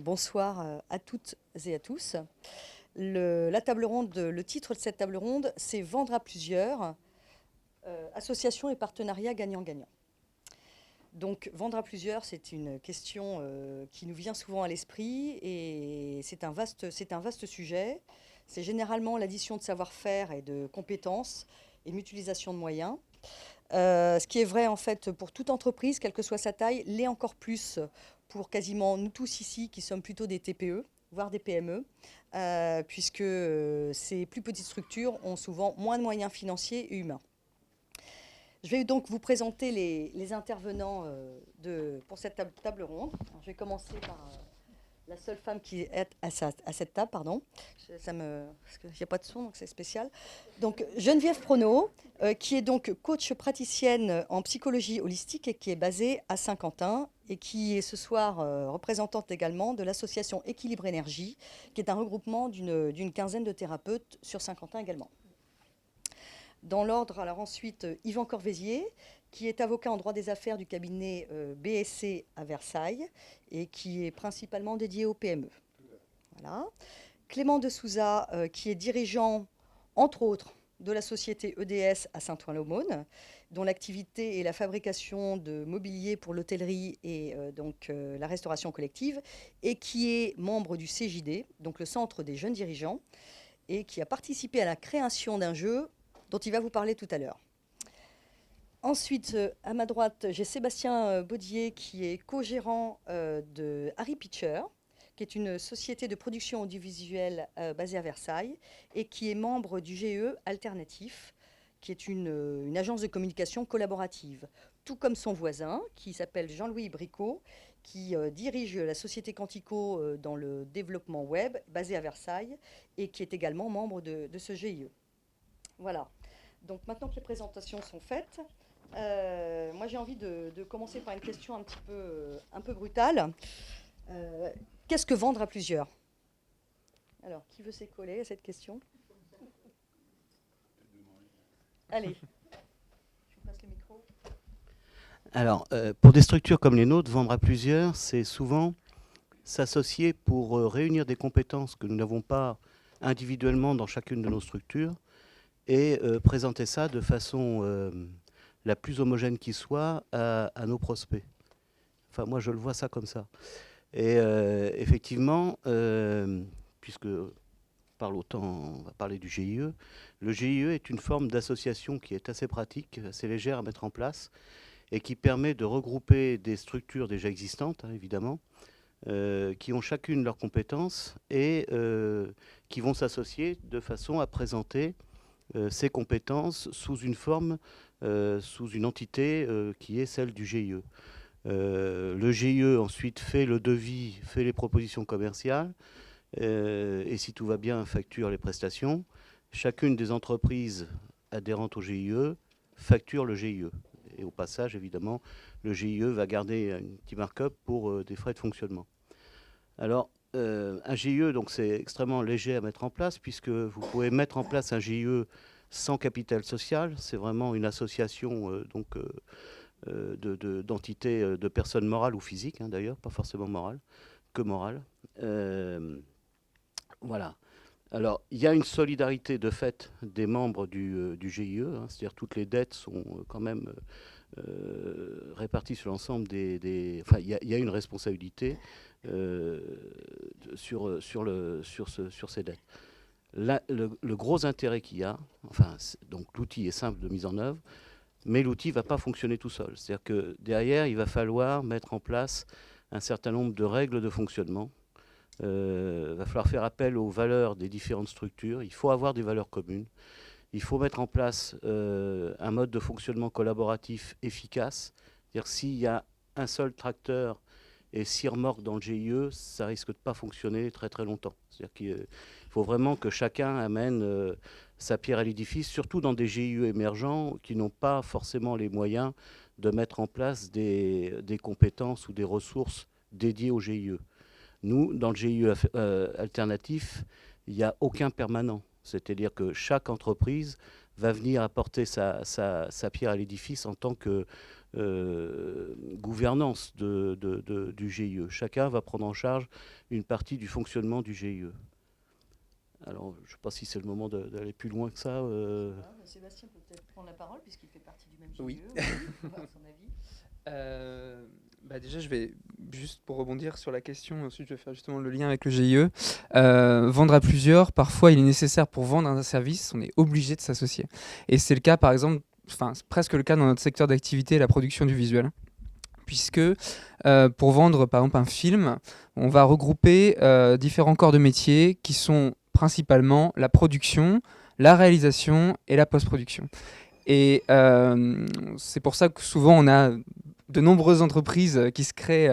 Bonsoir à toutes et à tous. La table ronde, le titre de cette table ronde, c'est Vendre à plusieurs, association et partenariat gagnant-gagnant. Donc, vendre à plusieurs, c'est une question qui nous vient souvent à l'esprit et c'est un vaste sujet. C'est généralement l'addition de savoir-faire et de compétences et mutualisation de moyens. Ce qui est vrai en fait pour toute entreprise, quelle que soit sa taille, l'est encore plus pour quasiment nous tous ici qui sommes plutôt des TPE, voire des PME, puisque ces plus petites structures ont souvent moins de moyens financiers et humains. Je vais donc vous présenter les intervenants pour cette table ronde. Alors, je vais commencer par la seule femme qui est à cette table, pardon. Parce qu'il n'y a pas de son, donc c'est spécial. Donc Geneviève Prono, qui est donc coach praticienne en psychologie holistique et qui est basée à Saint-Quentin et qui est ce soir représentante également de l'association Équilibre Énergie, qui est un regroupement d'une quinzaine de thérapeutes sur Saint-Quentin également. Dans l'ordre, alors ensuite, Yvan Corvézier, qui est avocat en droit des affaires du cabinet BSC à Versailles et qui est principalement dédié aux PME. Voilà. Clément de Souza, qui est dirigeant, entre autres, de la société EDS à Saint-Ouen-l'Aumône, dont l'activité est la fabrication de mobilier pour l'hôtellerie et la restauration collective, et qui est membre du CJD, donc le Centre des jeunes dirigeants, et qui a participé à la création d'un jeu dont il va vous parler tout à l'heure. Ensuite, à ma droite, j'ai Sébastien Baudier, qui est co-gérant de Harry Pitcher, qui est une société de production audiovisuelle basée à Versailles, et qui est membre du GE Alternatif, qui est une agence de communication collaborative. Tout comme son voisin, qui s'appelle Jean-Louis Bricot, qui dirige la société Quantico dans le développement web, basée à Versailles, et qui est également membre de ce GIE. Voilà. Donc maintenant que les présentations sont faites, moi j'ai envie de commencer par une question un peu brutale. Qu'est-ce que vendre à plusieurs? Alors, qui veut s'écoller à cette question? Allez, je vous passe le micro. Alors, pour des structures comme les nôtres, vendre à plusieurs, c'est souvent s'associer pour réunir des compétences que nous n'avons pas individuellement dans chacune de nos structures et présenter ça de façon la plus homogène qui soit à nos prospects. Enfin, moi, je le vois ça comme ça. Et effectivement, puisque on va parler du GIE. Le GIE est une forme d'association qui est assez pratique, assez légère à mettre en place et qui permet de regrouper des structures déjà existantes, hein, évidemment, qui ont chacune leurs compétences et qui vont s'associer de façon à présenter ces compétences sous une forme, sous une entité qui est celle du GIE. Le GIE ensuite fait le devis, fait les propositions commerciales et si tout va bien, facture les prestations. Chacune des entreprises adhérentes au GIE facture le GIE. Et au passage, évidemment, le GIE va garder un petit markup pour des frais de fonctionnement. Alors, un GIE, donc, c'est extrêmement léger à mettre en place, puisque vous pouvez mettre en place un GIE sans capital social. C'est vraiment une association d'entités, de personnes morales ou physiques, hein, d'ailleurs, pas forcément morales, que morales. Voilà. Alors, il y a une solidarité de fait des membres du GIE, hein, c'est-à-dire toutes les dettes sont quand même réparties sur l'ensemble Enfin, il y a une responsabilité sur ces dettes. Là, le gros intérêt qu'il y a, enfin, donc l'outil est simple de mise en œuvre, mais l'outil ne va pas fonctionner tout seul. C'est-à-dire que derrière, il va falloir mettre en place un certain nombre de règles de fonctionnement. Va falloir faire appel aux valeurs des différentes structures. Il faut avoir des valeurs communes. Il faut mettre en place un mode de fonctionnement collaboratif efficace. C'est-à-dire s'il y a un seul tracteur et 6 remorques dans le GIE, ça risque de ne pas fonctionner très très longtemps. C'est-à-dire qu'il faut vraiment que chacun amène sa pierre à l'édifice, surtout dans des GIE émergents qui n'ont pas forcément les moyens de mettre en place des compétences ou des ressources dédiées au GIE. Nous, dans le GIE alternatif, il n'y a aucun permanent. C'est-à-dire que chaque entreprise va venir apporter sa pierre à l'édifice en tant que gouvernance du GIE. Chacun va prendre en charge une partie du fonctionnement du GIE. Alors, je ne sais pas si c'est le moment d'aller plus loin que ça. Sébastien peut peut-être prendre la parole puisqu'il fait partie du même GIE. Oui. Son avis. Déjà, je vais juste pour rebondir sur la question, ensuite je vais faire justement le lien avec le GIE. Vendre à plusieurs, parfois il est nécessaire pour vendre un service, on est obligé de s'associer. Et c'est le cas par exemple, c'est presque le cas dans notre secteur d'activité, la production du visuel. Puisque pour vendre par exemple un film, on va regrouper différents corps de métier qui sont principalement la production, la réalisation et la post-production. Et c'est pour ça que souvent on a de nombreuses entreprises qui se créent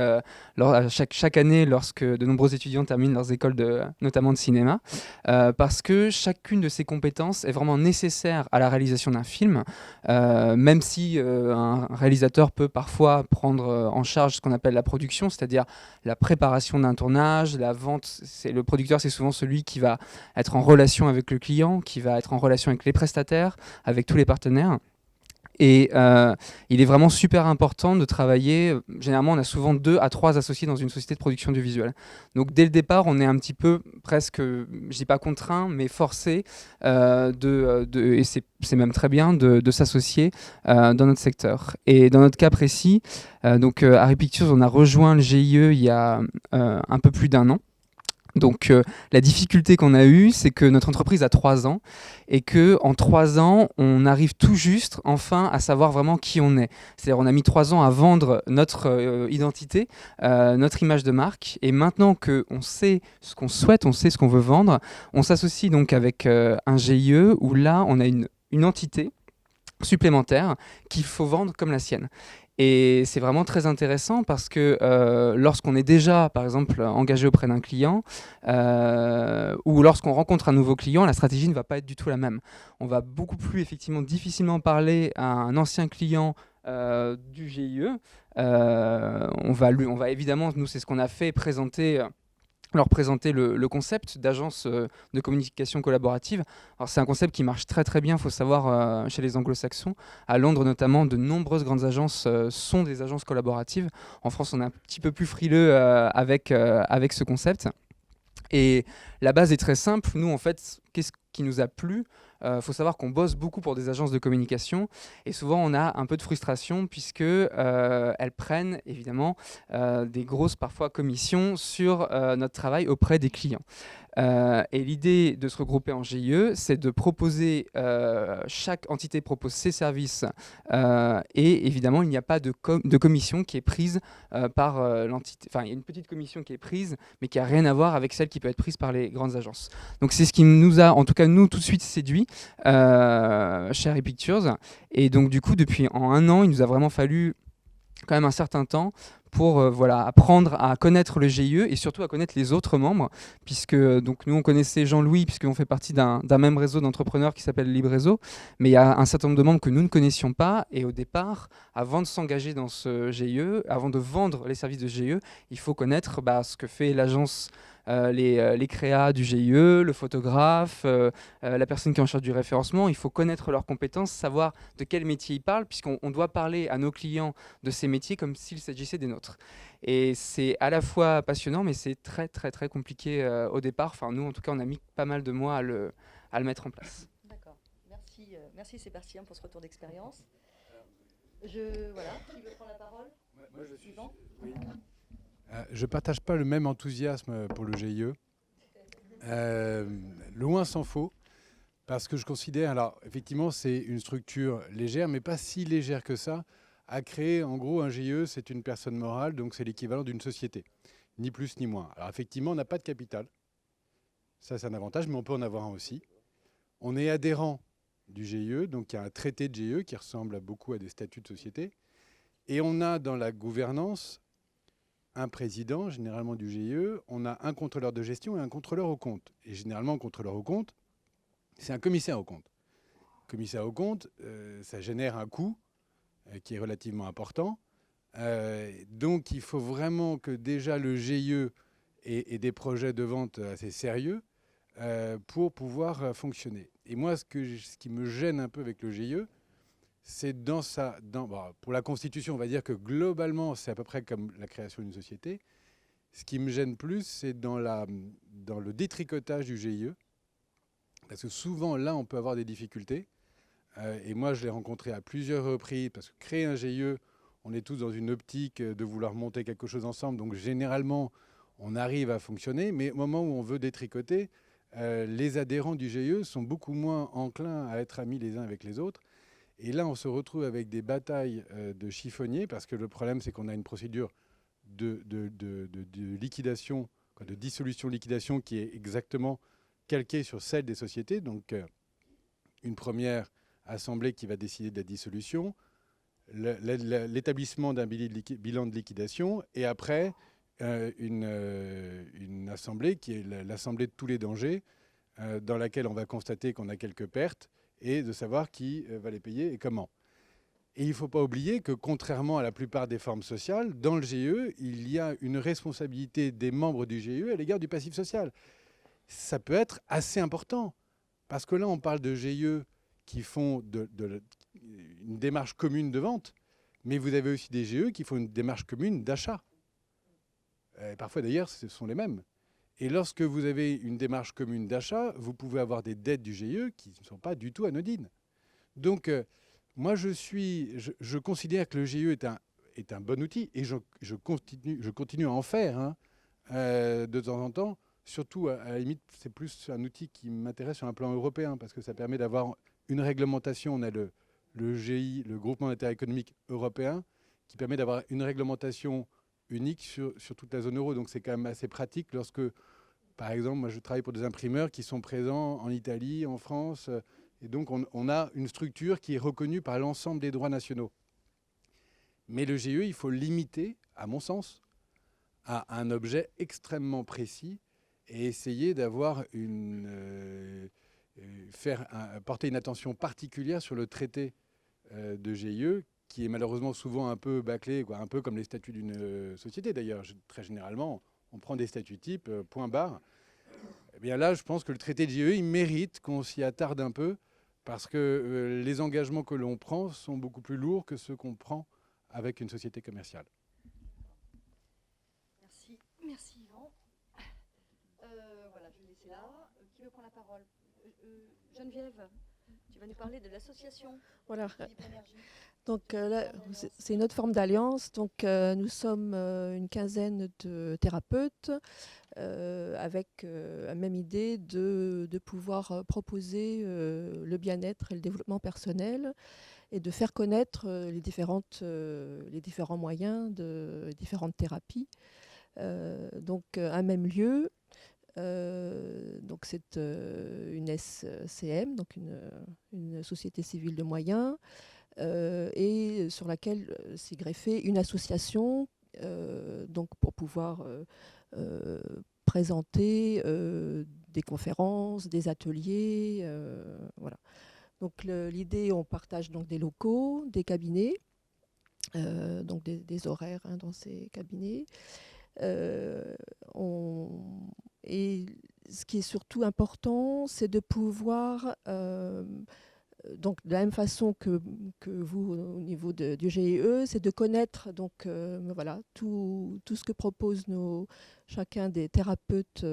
chaque année lorsque de nombreux étudiants terminent leurs écoles notamment de cinéma, parce que chacune de ces compétences est vraiment nécessaire à la réalisation d'un film, même si un réalisateur peut parfois prendre en charge ce qu'on appelle la production, c'est-à-dire la préparation d'un tournage, la vente. Le producteur, c'est souvent celui qui va être en relation avec le client, qui va être en relation avec les prestataires, avec tous les partenaires. Et il est vraiment super important de travailler. Généralement, on a souvent 2 à 3 associés dans une société de production du visuel. Donc, dès le départ, on est un petit peu presque, je dis pas contraint, mais forcé et c'est même très bien de s'associer dans notre secteur. Et dans notre cas précis, Harry Pictures, on a rejoint le GIE il y a un peu plus d'1 an. Donc la difficulté qu'on a eue, c'est que notre entreprise a 3 ans et qu'en 3 ans, on arrive tout juste enfin à savoir vraiment qui on est. C'est-à-dire on a mis 3 ans à vendre notre identité, notre image de marque, et maintenant qu'on sait ce qu'on souhaite, on sait ce qu'on veut vendre, on s'associe donc avec un GIE où là, on a une entité supplémentaire qu'il faut vendre comme la sienne. Et c'est vraiment très intéressant parce que lorsqu'on est déjà, par exemple, engagé auprès d'un client ou lorsqu'on rencontre un nouveau client, la stratégie ne va pas être du tout la même. On va beaucoup plus effectivement difficilement parler à un ancien client du GIE. On va évidemment, nous c'est ce qu'on a fait, leur présenter le concept d'agence de communication collaborative. Alors c'est un concept qui marche très très bien, il faut savoir, chez les anglo-saxons. À Londres notamment, de nombreuses grandes agences sont des agences collaboratives. En France, on est un petit peu plus frileux avec ce concept. Et la base est très simple. Nous, en fait, qu'est-ce qui nous a plu ? Faut savoir qu'on bosse beaucoup pour des agences de communication et souvent on a un peu de frustration puisque elles prennent évidemment des grosses parfois commissions sur notre travail auprès des clients. Et l'idée de se regrouper en GIE, c'est de proposer, chaque entité propose ses services et évidemment il n'y a pas de commission qui est prise par l'entité. Enfin, il y a une petite commission qui est prise mais qui n'a rien à voir avec celle qui peut être prise par les grandes agences. Donc c'est ce qui nous a, en tout cas nous, tout de suite séduit chez Harry Pictures. Et donc du coup, en 1 an, il nous a vraiment fallu quand même un certain temps pour apprendre à connaître le GIE et surtout à connaître les autres membres, puisque donc nous on connaissait Jean-Louis puisqu'on fait partie d'un même réseau d'entrepreneurs qui s'appelle LibRéseau, mais il y a un certain nombre de membres que nous ne connaissions pas, et au départ, avant de s'engager dans ce GIE, avant de vendre les services de GIE, il faut connaître ce que fait l'agence, les créas du GIE, le photographe, la personne qui est en charge du référencement. Il faut connaître leurs compétences, savoir de quel métier ils parlent, puisqu'on doit parler à nos clients de ces métiers comme s'il s'agissait des nôtres. Et c'est à la fois passionnant, mais c'est très très très compliqué au départ. Enfin, nous, en tout cas, on a mis pas mal de mois à le mettre en place. D'accord. Merci Sébastien pour ce retour d'expérience. Qui veut prendre la parole ? Moi, je suis. Oui. Je ne partage pas le même enthousiasme pour le GIE. Loin s'en faut, parce que je considère, alors effectivement c'est une structure légère, mais pas si légère que ça, à créer. En gros, un GIE, c'est une personne morale, donc c'est l'équivalent d'une société, ni plus ni moins. Alors effectivement, on n'a pas de capital, ça c'est un avantage, mais on peut en avoir un aussi. On est adhérent du GIE, donc il y a un traité de GIE qui ressemble beaucoup à des statuts de société, et on a dans la gouvernance un président, généralement du GIE, on a un contrôleur de gestion et un contrôleur au compte. Et généralement, un contrôleur au compte, c'est un commissaire au compte. Commissaire au compte, ça génère un coût qui est relativement important. Donc, il faut vraiment que déjà le GIE ait des projets de vente assez sérieux pour pouvoir fonctionner. Et moi, ce qui me gêne un peu avec le GIE, c'est pour la Constitution, on va dire que globalement, c'est à peu près comme la création d'une société. Ce qui me gêne plus, c'est dans le détricotage du GIE, parce que souvent, là, on peut avoir des difficultés. Et moi, je l'ai rencontré à plusieurs reprises, parce que créer un GIE, on est tous dans une optique de vouloir monter quelque chose ensemble. Donc, généralement, on arrive à fonctionner. Mais au moment où on veut détricoter, les adhérents du GIE sont beaucoup moins enclins à être amis les uns avec les autres. Et là, on se retrouve avec des batailles de chiffonniers, parce que le problème, c'est qu'on a une procédure de liquidation, de dissolution-liquidation qui est exactement calquée sur celle des sociétés. Donc, une première assemblée qui va décider de la dissolution, l'établissement d'un bilan de liquidation, et après, une assemblée qui est l'assemblée de tous les dangers, dans laquelle on va constater qu'on a quelques pertes, et de savoir qui va les payer et comment. Et il ne faut pas oublier que, contrairement à la plupart des formes sociales, dans le GIE, il y a une responsabilité des membres du GIE à l'égard du passif social. Ça peut être assez important, parce que là, on parle de GIE qui font une démarche commune de vente, mais vous avez aussi des GIE qui font une démarche commune d'achat. Parfois, d'ailleurs, ce sont les mêmes. Et lorsque vous avez une démarche commune d'achat, vous pouvez avoir des dettes du GIE qui ne sont pas du tout anodines. Donc, moi, je considère que le GIE est un bon outil, et je continue à en faire de temps en temps. Surtout, à la limite, c'est plus un outil qui m'intéresse sur un plan européen, parce que ça permet d'avoir une réglementation. On a le GI, le groupement d'intérêt économique européen, qui permet d'avoir une réglementation unique sur toute la zone euro. Donc c'est quand même assez pratique lorsque, par exemple, moi je travaille pour des imprimeurs qui sont présents en Italie, en France, et donc on a une structure qui est reconnue par l'ensemble des droits nationaux. Mais le GIE, il faut le limiter, à mon sens, à un objet extrêmement précis, et essayer d'avoir porter une attention particulière sur le traité de GIE, qui est malheureusement souvent un peu bâclé, un peu comme les statuts d'une société d'ailleurs. Très généralement, on prend des statuts type, point barre. Eh bien là, je pense que le traité de GIE, il mérite qu'on s'y attarde un peu, parce que les engagements que l'on prend sont beaucoup plus lourds que ceux qu'on prend avec une société commerciale. Merci Yvan. Voilà, je vais laisser là. Qui veut prendre la parole? Geneviève, tu vas nous parler de l'association. Voilà. Philippe Énergie. Donc là, c'est une autre forme d'alliance. Donc nous sommes une quinzaine de thérapeutes avec la même idée de pouvoir proposer le bien-être et le développement personnel, et de faire connaître les différents moyens de différentes thérapies. Donc un même lieu. Donc c'est une SCM, donc une société civile de moyens, et sur laquelle s'est greffée une association, donc pour pouvoir présenter des conférences, des ateliers, voilà. Donc l'idée, on partage donc des locaux, des cabinets, donc des horaires dans ces cabinets. Et ce qui est surtout important, c'est de pouvoir, donc de la même façon que vous au niveau du GIE, c'est de connaître donc, voilà, tout ce que proposent chacun des thérapeutes,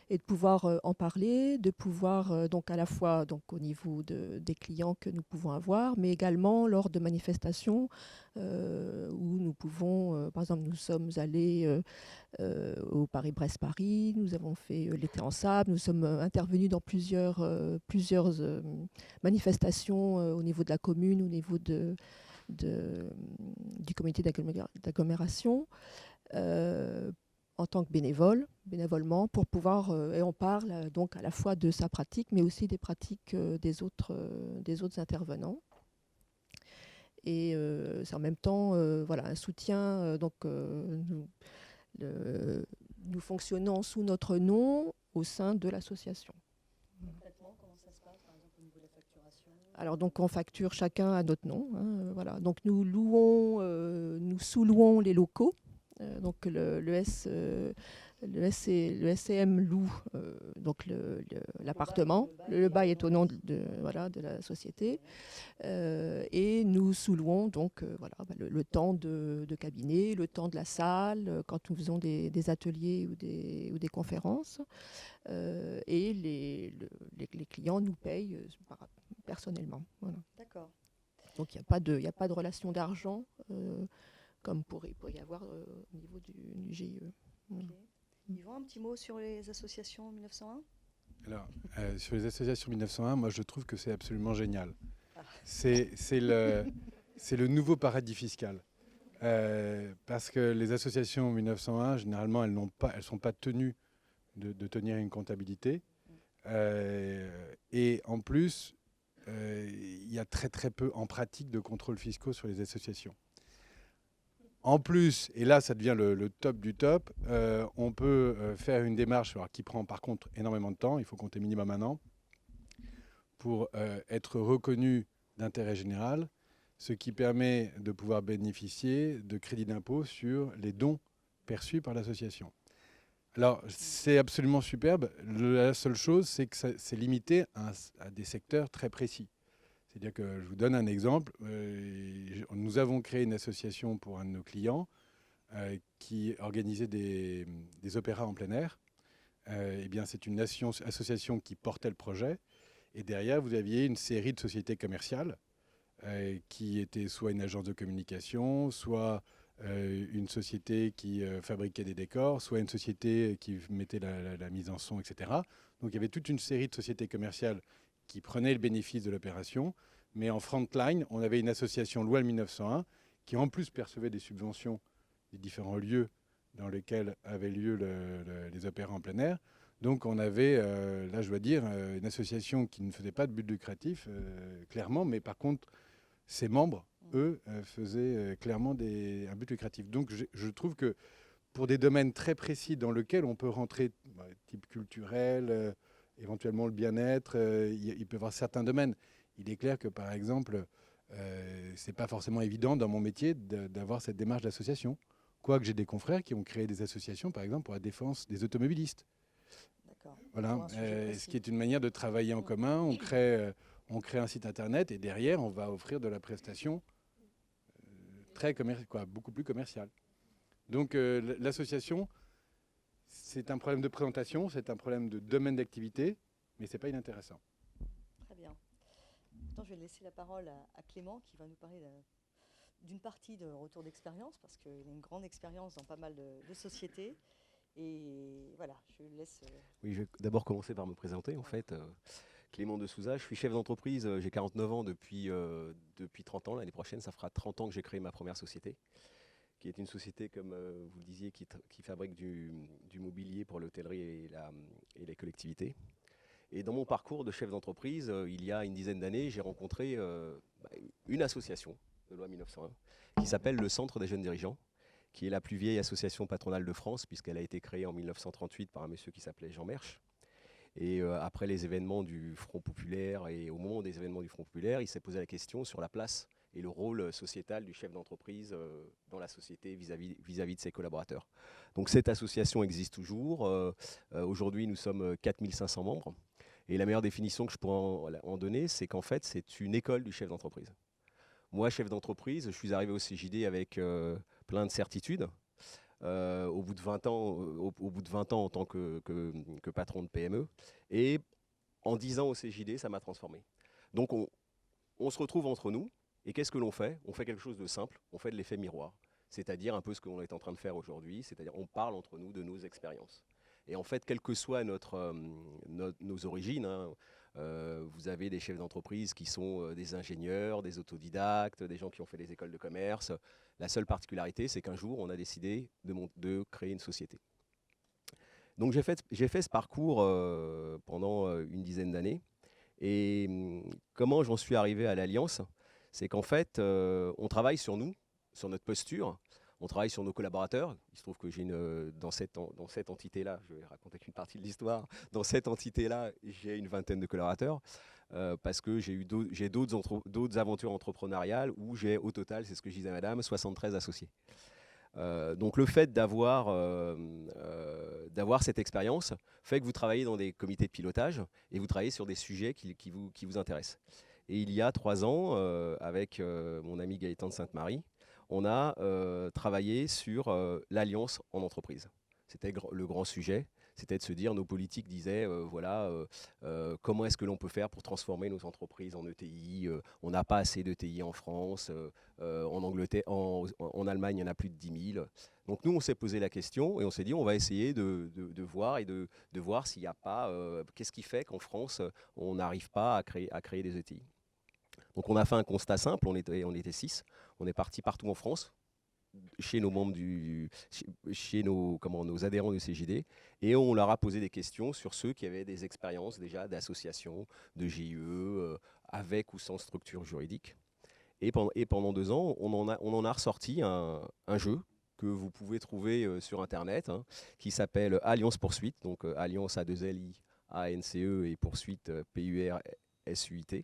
et de pouvoir en parler, de pouvoir donc à la fois donc, au niveau des clients que nous pouvons avoir, mais également lors de manifestations où nous pouvons, par exemple, nous sommes allés au Paris-Brest-Paris, nous avons fait l'été en sable, nous sommes intervenus dans plusieurs manifestations au niveau de la commune, au niveau du comité d'agglomération, en tant que bénévolement, pour pouvoir, et on parle donc à la fois de sa pratique, mais aussi des pratiques des autres intervenants. Et c'est en même temps voilà, un soutien. Donc nous fonctionnons sous notre nom au sein de l'association. Concrètement, comment ça se passe, par exemple, au niveau de la facturation? Alors donc on facture chacun à notre nom. Voilà. Donc nous sous-louons les locaux. Donc le le SCM loue donc l'appartement. Le bail est au nom voilà, de la société. Et nous sous-louons donc le temps de cabinet, le temps de la salle, quand nous faisons des ateliers ou des conférences. Et les clients nous payent personnellement. Voilà. D'accord. Donc il n'y a pas de relation d'argent comme pourrait y avoir au niveau du GIE. Ok. Yvon, un petit mot sur les associations 1901 ? Alors, sur les associations 1901, moi je trouve que c'est absolument génial. Ah. C'est le nouveau paradis fiscal. Parce que les associations 1901, généralement, elles ne sont pas tenues de tenir une comptabilité. Et en plus, il y a très très peu en pratique de contrôles fiscaux sur les associations. En plus, et là ça devient le top du top, on peut faire une démarche qui prend par contre énormément de temps, il faut compter minimum 1 an, pour être reconnu d'intérêt général, ce qui permet de pouvoir bénéficier de crédits d'impôt sur les dons perçus par l'association. Alors c'est absolument superbe, la seule chose c'est que c'est limité à des secteurs très précis. C'est-à-dire que je vous donne un exemple. Nous avons créé une association pour un de nos clients qui organisait des opéras en plein air. Eh bien, c'est une association qui portait le projet. Et derrière, vous aviez une série de sociétés commerciales qui étaient soit une agence de communication, soit une société qui fabriquait des décors, soit une société qui mettait la mise en son, etc. Donc il y avait toute une série de sociétés commerciales qui prenaient le bénéfice de l'opération. Mais en frontline, on avait une association loi 1901 qui en plus percevait des subventions des différents lieux dans lesquels avaient lieu les opéras en plein air. Donc on avait, là je dois dire, une association qui ne faisait pas de but lucratif, clairement, mais par contre, ses membres, eux, faisaient clairement un but lucratif. Donc je trouve que pour des domaines très précis dans lesquels on peut rentrer, type culturel, éventuellement le bien-être, il peut y avoir certains domaines. Il est clair que, par exemple, ce n'est pas forcément évident dans mon métier d'avoir cette démarche d'association. Quoique j'ai des confrères qui ont créé des associations, par exemple, pour la défense des automobilistes. D'accord. Voilà, ce qui est une manière de travailler en commun. On crée un site internet et derrière, on va offrir de la prestation beaucoup plus commerciale. Donc l'association, c'est un problème de présentation, c'est un problème de domaine d'activité, mais ce n'est pas inintéressant. Très bien. Maintenant, je vais laisser la parole à Clément qui va nous parler d'une partie de retour d'expérience parce qu'il a une grande expérience dans pas mal de sociétés. Et voilà, je laisse... Oui, je vais d'abord commencer par me présenter en fait. Clément de Souza, je suis chef d'entreprise, j'ai 49 ans depuis 30 ans. L'année prochaine, ça fera 30 ans que j'ai créé ma première société, qui est une société, comme vous le disiez, qui fabrique du mobilier pour l'hôtellerie et les collectivités. Et dans mon parcours de chef d'entreprise, il y a une dizaine d'années, j'ai rencontré une association de loi 1901 qui s'appelle le Centre des jeunes dirigeants, qui est la plus vieille association patronale de France, puisqu'elle a été créée en 1938 par un monsieur qui s'appelait Jean Mersch. Et après les événements du Front populaire, et au moment des événements du Front populaire, il s'est posé la question sur la place et le rôle sociétal du chef d'entreprise dans la société vis-à-vis de ses collaborateurs. Donc cette association existe toujours. Aujourd'hui, nous sommes 4500 membres. Et la meilleure définition que je pourrais en donner, c'est qu'en fait, c'est une école du chef d'entreprise. Moi, chef d'entreprise, je suis arrivé au CJD avec plein de certitudes. Au bout de 20 ans en tant que patron de PME. Et en 10 ans au CJD, ça m'a transformé. Donc on se retrouve entre nous. Et qu'est-ce que l'on fait ? On fait quelque chose de simple, on fait de l'effet miroir. C'est-à-dire un peu ce qu'on est en train de faire aujourd'hui, c'est-à-dire on parle entre nous de nos expériences. Et en fait, quelles que soient nos origines, vous avez des chefs d'entreprise qui sont des ingénieurs, des autodidactes, des gens qui ont fait des écoles de commerce. La seule particularité, c'est qu'un jour, on a décidé de créer une société. Donc j'ai fait ce parcours pendant une dizaine d'années. Et comment j'en suis arrivé à l'Alliance ? C'est qu'en fait, on travaille sur nous, sur notre posture. On travaille sur nos collaborateurs. Il se trouve que dans cette entité-là, je vais raconter qu'une partie de l'histoire, dans cette entité-là, j'ai une vingtaine de collaborateurs parce que j'ai d'autres aventures entrepreneuriales où j'ai au total, c'est ce que je disais à madame, 73 associés. Donc le fait d'avoir cette expérience fait que vous travaillez dans des comités de pilotage et vous travaillez sur des sujets qui vous intéressent. Et il y a 3 ans, avec mon ami Gaëtan de Sainte-Marie, on a travaillé sur l'alliance en entreprise. C'était le grand sujet. C'était de se dire, nos politiques disaient, comment est-ce que l'on peut faire pour transformer nos entreprises en ETI. On n'a pas assez d'ETI en France. En Angleterre, en Allemagne, il y en a plus de 10 000. Donc nous, on s'est posé la question et on s'est dit, on va essayer de voir et de voir s'il n'y a pas, qu'est-ce qui fait qu'en France, on n'arrive pas à créer des ETI. Donc on a fait un constat simple, on était 6. On est parti partout en France, chez nos membres chez nos adhérents du CJD, et on leur a posé des questions sur ceux qui avaient des expériences déjà d'associations, de GIE, avec ou sans structure juridique. Et pendant 2 ans, on en a ressorti un jeu que vous pouvez trouver sur Internet, qui s'appelle Alliance Poursuite, donc Alliance A2LI-A-N-C-E et Poursuite P-U-R-S-U-I-T.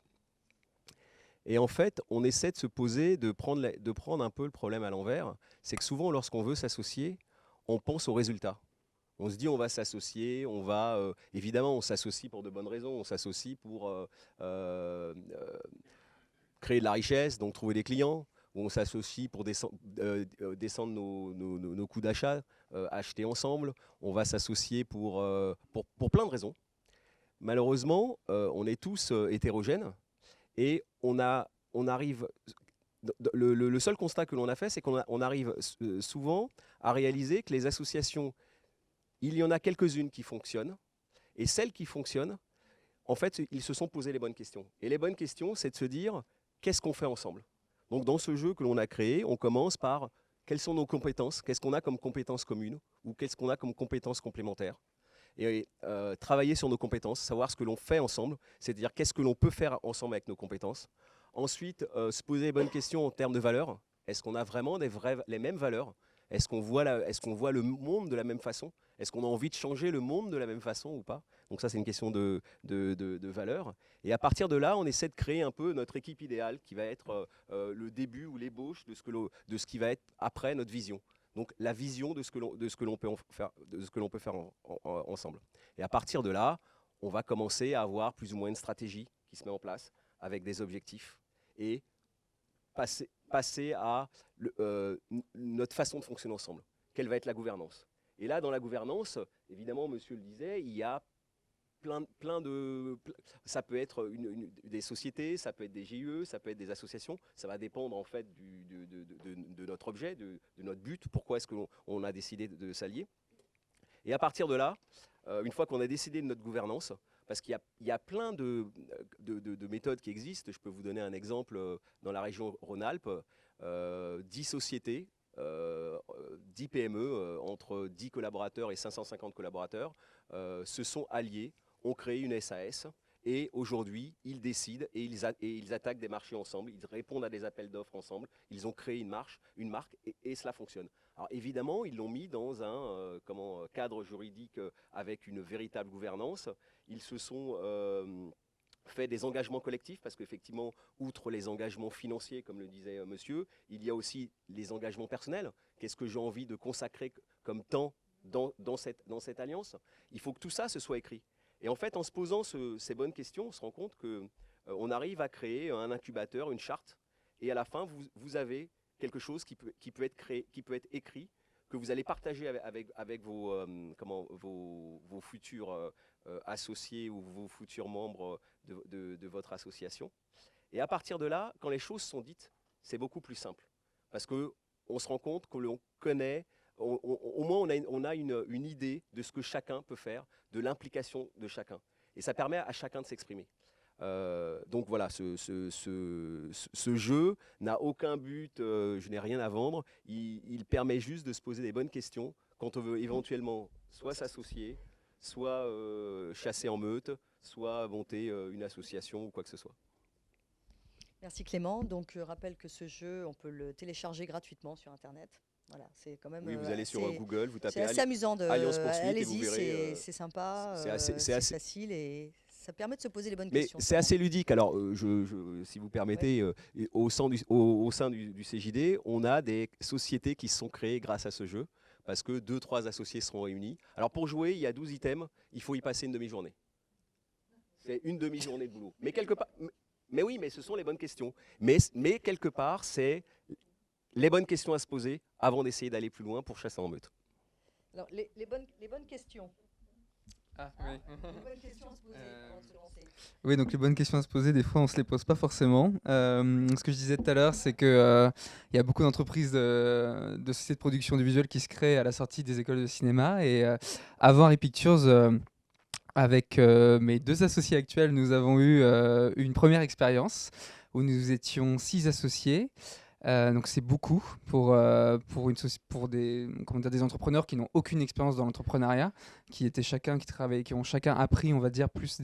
Et en fait, on essaie de se poser, de prendre un peu le problème à l'envers. C'est que souvent, lorsqu'on veut s'associer, on pense au résultat. On se dit, on va s'associer, évidemment, on s'associe pour de bonnes raisons. On s'associe pour créer de la richesse, donc trouver des clients. Ou on s'associe pour descendre nos coûts d'achat, acheter ensemble. On va s'associer pour plein de raisons. Malheureusement, on est tous hétérogènes. Et on arrive, le seul constat que l'on a fait, c'est qu'on arrive souvent à réaliser que les associations, il y en a quelques-unes qui fonctionnent, et celles qui fonctionnent, en fait, ils se sont posé les bonnes questions. Et les bonnes questions, c'est de se dire, qu'est-ce qu'on fait ensemble? Donc dans ce jeu que l'on a créé, on commence par quelles sont nos compétences, qu'est-ce qu'on a comme compétences communes, ou qu'est-ce qu'on a comme compétences complémentaires. Et travailler sur nos compétences, savoir ce que l'on fait ensemble, c'est-à-dire qu'est-ce que l'on peut faire ensemble avec nos compétences. Ensuite, se poser les bonnes questions en termes de valeurs. Est-ce qu'on a vraiment les mêmes valeurs? Est-ce qu'on voit le monde de la même façon? Est-ce qu'on a envie de changer le monde de la même façon ou pas? Donc ça, c'est une question de valeurs. Et à partir de là, on essaie de créer un peu notre équipe idéale qui va être le début ou l'ébauche de ce qui va être après notre vision. Donc la vision de ce que l'on peut faire ensemble. Et à partir de là, on va commencer à avoir plus ou moins une stratégie qui se met en place avec des objectifs et passer à notre façon de fonctionner ensemble. Quelle va être la gouvernance? Et là, dans la gouvernance, évidemment, monsieur le disait, il y a ça peut être des sociétés, ça peut être des GIE, ça peut être des associations. Ça va dépendre en fait de notre objet, de notre but. Pourquoi est-ce qu'on a décidé de s'allier? Et à partir de là, une fois qu'on a décidé de notre gouvernance, parce qu'il y a plein de méthodes qui existent. Je peux vous donner un exemple dans la région Rhône-Alpes, 10 sociétés, 10 PME, entre 10 collaborateurs et 550 collaborateurs, se sont alliés, ont créé une SAS et aujourd'hui, ils décident et ils attaquent des marchés ensemble, ils répondent à des appels d'offres ensemble, ils ont créé une marque et cela fonctionne. Alors évidemment, ils l'ont mis dans un cadre juridique avec une véritable gouvernance. Ils se sont fait des engagements collectifs parce qu'effectivement, outre les engagements financiers, comme le disait monsieur, il y a aussi les engagements personnels. Qu'est-ce que j'ai envie de consacrer comme temps dans cette alliance? Il faut que tout ça se soit écrit. Et en fait, en se posant ces bonnes questions, on se rend compte qu'on arrive à créer un incubateur, une charte, et à la fin, vous avez quelque chose qui peut être créé, qui peut être écrit, que vous allez partager avec vos futurs associés ou vos futurs membres de votre association. Et à partir de là, quand les choses sont dites, c'est beaucoup plus simple. Parce qu'on se rend compte que l'on connaît, au moins on a une idée de ce que chacun peut faire, de l'implication de chacun. Et ça permet à chacun de s'exprimer. Donc voilà, ce jeu n'a aucun but, je n'ai rien à vendre. Il permet juste de se poser des bonnes questions quand on veut éventuellement soit s'associer, soit chasser en meute, soit monter une association ou quoi que ce soit. Merci Clément. Donc je rappelle que ce jeu, on peut le télécharger gratuitement sur Internet. Voilà, c'est quand même. Oui, vous allez sur Google, vous tapez c'est assez amusant Alliance Poursuite et vous allez-y, verrez. c'est sympa, c'est assez facile et ça permet de se poser les bonnes Mais questions. c'est assez ludique. Alors, si vous permettez, au sein du CJD, on a des sociétés qui se sont créées grâce à ce jeu, parce que 2-3 associés seront réunis. Alors, pour jouer, il y a 12 items, il faut y passer une demi-journée. C'est une demi-journée de boulot. Mais quelque part, mais oui, mais ce sont les bonnes questions. Mais quelque part, c'est les bonnes questions à se poser avant d'essayer d'aller plus loin pour chasser en meute. Alors, les bonnes questions. Ah, oui. Les bonnes questions à se poser avant de se lancer. Oui, donc les bonnes questions à se poser, des fois on se les pose pas forcément. Ce que je disais tout à l'heure, c'est que il y a beaucoup d'entreprises de sociétés de production audiovisuelle qui se créent à la sortie des écoles de cinéma. Et avant Harry Pictures, avec mes 2 associés actuels, nous avons eu une première expérience où nous étions 6 associés. Donc c'est beaucoup pour des, comment dire, des entrepreneurs qui n'ont aucune expérience dans l'entrepreneuriat, qui ont chacun appris, on va dire, plus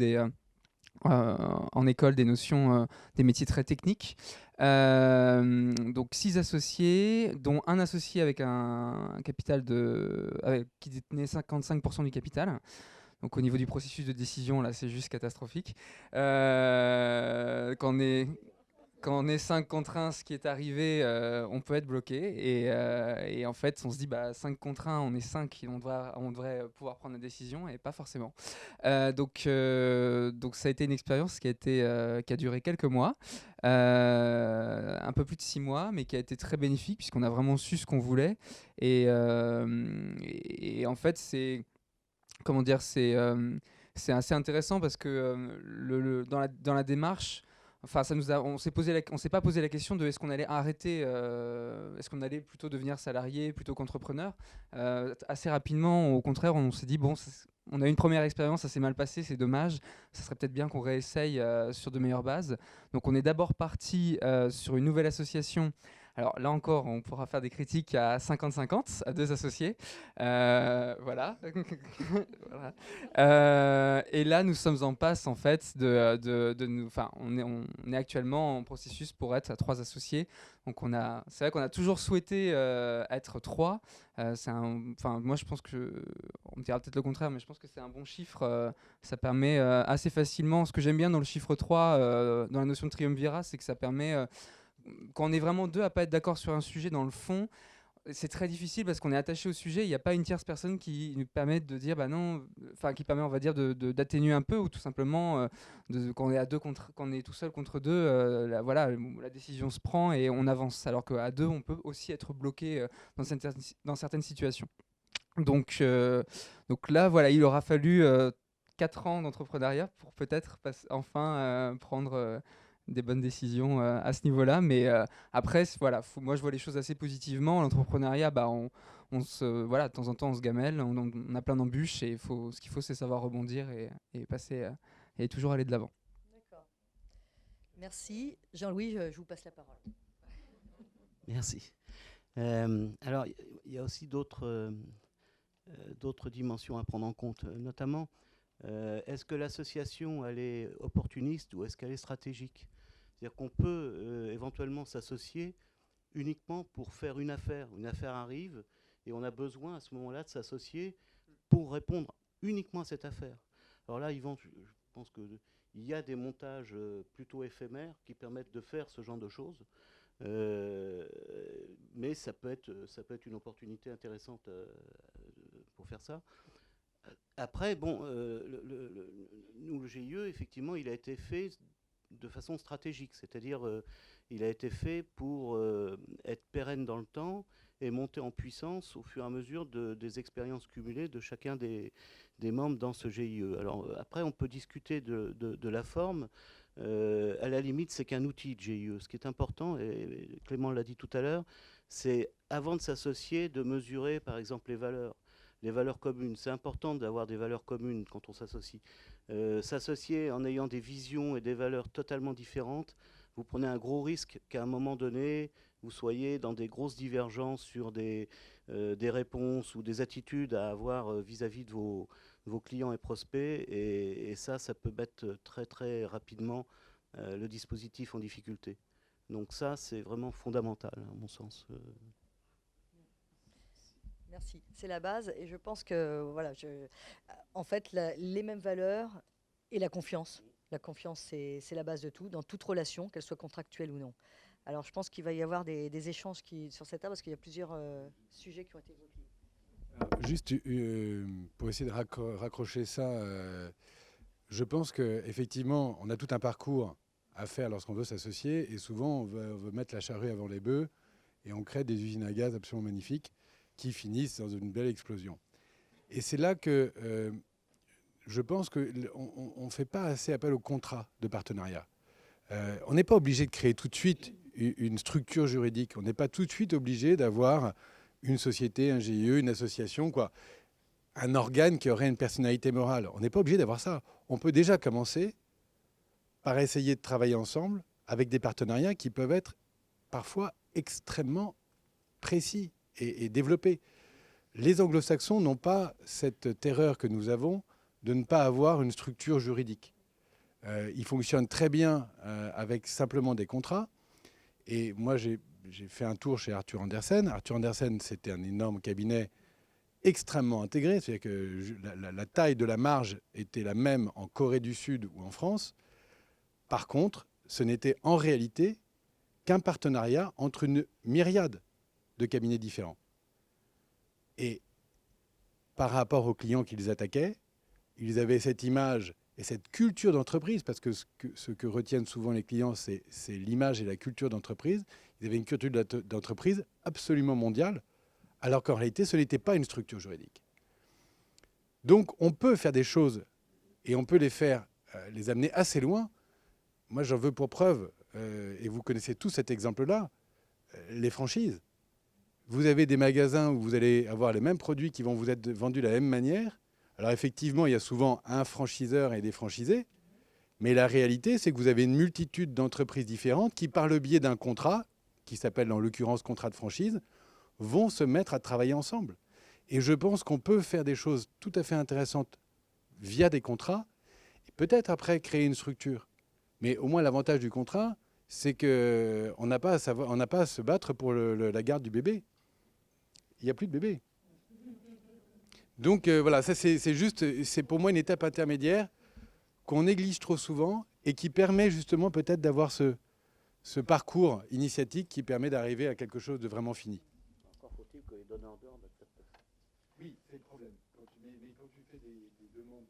en école des notions, des métiers très techniques. Donc 6 associés, dont un associé avec un capital qui détenait 55% du capital. Donc au niveau du processus de décision, là, c'est juste catastrophique. Quand on est 5 contre 1, ce qui est arrivé, on peut être bloqué. Et en fait, on se dit, 5 contre 1, on est 5, on devrait pouvoir prendre la décision, et pas forcément. Donc ça a été une expérience qui a duré quelques mois, un peu plus de 6 mois, mais qui a été très bénéfique, puisqu'on a vraiment su ce qu'on voulait. Et en fait, comment dire, c'est assez intéressant parce que dans la démarche, enfin, on s'est pas posé la question de est-ce qu'on allait arrêter, est-ce qu'on allait plutôt devenir salarié plutôt qu'entrepreneur. Assez rapidement, au contraire, on s'est dit bon, on a eu une première expérience, ça s'est mal passé, c'est dommage. Ça serait peut-être bien qu'on réessaye sur de meilleures bases. Donc, on est d'abord parti sur une nouvelle association. Alors là encore, on pourra faire des critiques à 50-50, à 2 associés. Voilà. Voilà. Et là, nous sommes en passe, en fait, on est actuellement en processus pour être à 3 associés. Donc c'est vrai qu'on a toujours souhaité être 3. Moi, je pense on me dira peut-être le contraire, mais je pense que c'est un bon chiffre. Ça permet assez facilement, ce que j'aime bien dans le chiffre 3, dans la notion de triumvirat, c'est que ça permet, quand on est vraiment 2 à pas être d'accord sur un sujet dans le fond, c'est très difficile parce qu'on est attaché au sujet. Il n'y a pas une tierce personne qui nous permet de dire non, enfin qui permet, on va dire, d'atténuer un peu, ou tout simplement quand on est quand on est tout seul contre 2, la décision se prend et on avance. Alors qu'à 2, on peut aussi être bloqué dans certaines situations. Donc là, voilà, il aura fallu 4 ans d'entrepreneuriat pour peut-être enfin prendre des bonnes décisions à ce niveau-là. Mais après, voilà, moi je vois les choses assez positivement. L'entrepreneuriat, voilà, de temps en temps on se gamelle, on a plein d'embûches, et ce qu'il faut, c'est savoir rebondir et passer et toujours aller de l'avant. D'accord. Merci. Jean-Louis, je vous passe la parole. Merci. Alors, il y a aussi d'autres dimensions à prendre en compte, notamment, est-ce que l'association, elle est opportuniste ou est-ce qu'elle est stratégique ? C'est-à-dire qu'on peut éventuellement s'associer uniquement pour faire une affaire. Une affaire arrive et on a besoin à ce moment-là de s'associer pour répondre uniquement à cette affaire. Alors là, Yvan, je pense qu'il y a des montages plutôt éphémères qui permettent de faire ce genre de choses. Mais ça peut être une opportunité intéressante pour faire ça. Après, bon, nous, le GIE, effectivement, il a été fait de façon stratégique, c'est-à-dire il a été fait pour être pérenne dans le temps et monter en puissance au fur et à mesure des expériences cumulées de chacun des membres dans ce GIE. Alors après, on peut discuter de la forme. À la limite, c'est qu'un outil de GIE. Ce qui est important, et Clément l'a dit tout à l'heure, c'est avant de s'associer, de mesurer par exemple les valeurs communes. C'est important d'avoir des valeurs communes quand on s'associe. S'associer en ayant des visions et des valeurs totalement différentes, vous prenez un gros risque qu'à un moment donné, vous soyez dans des grosses divergences sur des réponses ou des attitudes à avoir vis-à-vis de vos clients et prospects. Et ça peut mettre très très rapidement le dispositif en difficulté. Donc ça, c'est vraiment fondamental, à mon sens. Merci. C'est la base, et je pense que voilà, en fait, les mêmes valeurs Et la confiance. La confiance, c'est la base de tout, dans toute relation, qu'elle soit contractuelle ou non. Alors, je pense qu'il va y avoir des échanges sur cette table, parce qu'il y a plusieurs sujets qui ont été évoqués. Juste pour essayer de raccrocher ça, je pense qu'effectivement, on a tout un parcours à faire lorsqu'on veut s'associer, et souvent, on veut mettre la charrue avant les bœufs, et on crée des usines à gaz absolument magnifiques qui finissent dans une belle explosion. Et c'est là que je pense qu'on ne fait pas assez appel au contrat de partenariat. On n'est pas obligé de créer tout de suite une structure juridique. On n'est pas tout de suite obligé d'avoir une société, un GIE, une association, quoi, un organe qui aurait une personnalité morale. On n'est pas obligé d'avoir ça. On peut déjà commencer par essayer de travailler ensemble avec des partenariats qui peuvent être parfois extrêmement précis et développés. Les anglo-saxons n'ont pas cette terreur que nous avons de ne pas avoir une structure juridique. Ils fonctionnent très bien avec simplement des contrats. Et moi, j'ai fait un tour chez Arthur Andersen. Arthur Andersen, c'était un énorme cabinet extrêmement intégré. C'est-à-dire que la taille de la marge était la même en Corée du Sud ou en France. Par contre, ce n'était en réalité qu'un partenariat entre une myriade de cabinets différents. Et par rapport aux clients qu'ils attaquaient, ils avaient cette image et cette culture d'entreprise, parce que ce que retiennent souvent les clients, c'est l'image et la culture d'entreprise. Ils avaient une culture d'entreprise absolument mondiale, alors qu'en réalité, ce n'était pas une structure juridique. Donc, on peut faire des choses, et on peut les faire, les amener assez loin. Moi, j'en veux pour preuve, et vous connaissez tous cet exemple-là, les franchises. Vous avez des magasins où vous allez avoir les mêmes produits qui vont vous être vendus de la même manière. Alors effectivement, il y a souvent un franchiseur et des franchisés, mais la réalité, c'est que vous avez une multitude d'entreprises différentes qui, par le biais d'un contrat, qui s'appelle en l'occurrence contrat de franchise, vont se mettre à travailler ensemble. Et je pense qu'on peut faire des choses tout à fait intéressantes via des contrats, et peut-être après créer une structure. Mais au moins l'avantage du contrat, c'est qu'on n'a pas à se battre pour la garde du bébé. Il n'y a plus de bébé. Donc voilà, ça c'est pour moi une étape intermédiaire qu'on néglige trop souvent et qui permet justement peut-être d'avoir ce parcours initiatique qui permet d'arriver à quelque chose de vraiment fini. Encore faut-il que les donneurs d'ordre acceptent ça. Oui, c'est le problème. Quand tu fais des demandes,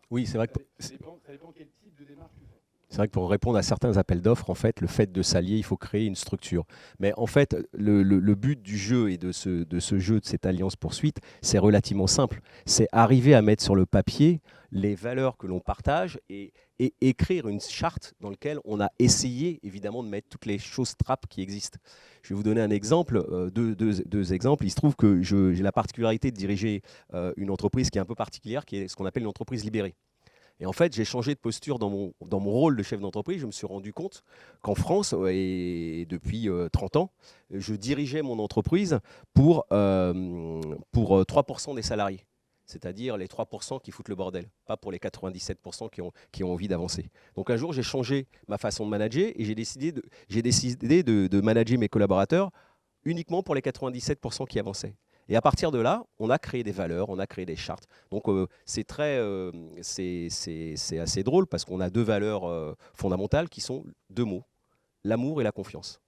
Oui, c'est vrai que ça dépend quel type de démarche tu fais. c'est vrai que pour répondre à certains appels d'offres, en fait, le fait de s'allier, il faut créer une structure. Mais en fait, le but du jeu et de ce jeu, de cette alliance poursuite, c'est relativement simple. C'est arriver à mettre sur le papier les valeurs que l'on partage et écrire une charte dans laquelle on a essayé, évidemment, de mettre toutes les choses trappes qui existent. Je vais vous donner un exemple, deux exemples. Il se trouve que j'ai la particularité de diriger une entreprise qui est un peu particulière, qui est ce qu'on appelle une entreprise libérée. Et en fait, j'ai changé de posture dans mon rôle de chef d'entreprise. Je me suis rendu compte qu'en France, et depuis 30 ans, je dirigeais mon entreprise pour 3% des salariés. C'est-à-dire les 3% qui foutent le bordel, pas pour les 97% qui ont envie d'avancer. Donc un jour, j'ai changé ma façon de manager et j'ai décidé de manager mes collaborateurs uniquement pour les 97% qui avançaient. Et à partir de là, on a créé des valeurs, on a créé des chartes. Donc c'est assez drôle parce qu'on a deux valeurs fondamentales qui sont deux mots, l'amour et la confiance.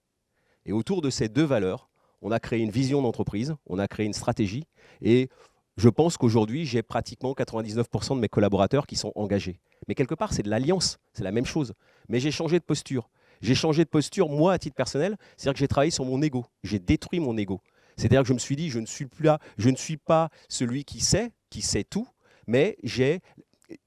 Et autour de ces deux valeurs, on a créé une vision d'entreprise, on a créé une stratégie. Et je pense qu'aujourd'hui, j'ai pratiquement 99% de mes collaborateurs qui sont engagés. Mais quelque part, c'est de l'alliance, c'est la même chose. Mais j'ai changé de posture. J'ai changé de posture, moi, à titre personnel, c'est-à-dire que j'ai travaillé sur mon ego. J'ai détruit mon ego. C'est-à-dire que je me suis dit, je ne suis plus là, je ne suis pas celui qui sait tout, mais j'ai